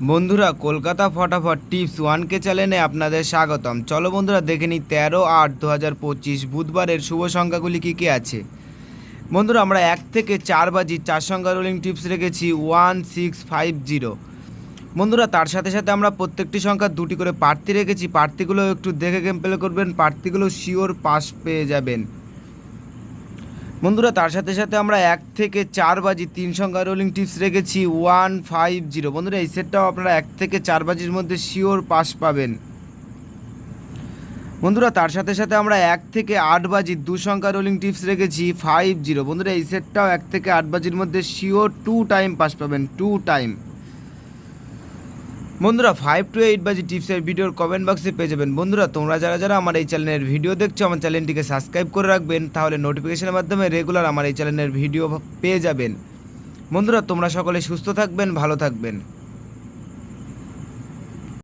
বন্ধুরা, কলকাতা ফটাফট tips 1K চ্যানেলে আপনাদের স্বাগতম। চলো বন্ধুরা, দেখে নিই 13/8/2025 বুধবারের শুভ সংখ্যাগুলি কী কী আছে। বন্ধুরা, আমরা 1 থেকে 4 বাজি 4 সংখ্যা রোলিং টিপস রেখেছি 1650। বন্ধুরা, তার সাথে সাথে আমরা প্রত্যেকটি সংখ্যা দুটি করে প্রার্থী রেখেছি। প্রার্থীগুলো একটু দেখে গেম প্লে করবেন, প্রার্থীগুলো শিওর পাস পেয়ে যাবেন। বন্ধুরা, তার সাথে সাথে আমরা 1 থেকে 4 বাজি 3 সংখ্যা রোলিং টিপস রেখেছি 150। বন্ধুরা, এই সেটটাও আপনারা 1 থেকে 4 বাজির মধ্যে শিওর পাস পাবেন। বন্ধুরা, তার সাথে সাথে আমরা 1 থেকে 8 বাজি 2 সংখ্যা রোলিং টিপস রেখেছি 50। বন্ধুরা, এই সেটটাও 1 থেকে 8 বাজির মধ্যে শিওর 2 টাইম পাস পাবেন, 2 টাইম। বন্ধুরা, 5 to 8 বাজি টিপসের ভিডিওর কমেন্ট বক্সে পেয়ে যাবেন। বন্ধুরা, তোমরা যারা আমার এই চ্যানেলের ভিডিও দেখছো, আমার চ্যানেলটিকে সাবস্ক্রাইব করে রাখবেন, তাহলে নোটিফিকেশনের মাধ্যমে রেগুলার আমার এই চ্যানেলের ভিডিও পেয়ে যাবেন। বন্ধুরা, তোমরা সকলে সুস্থ থাকবেন, ভালো থাকবেন।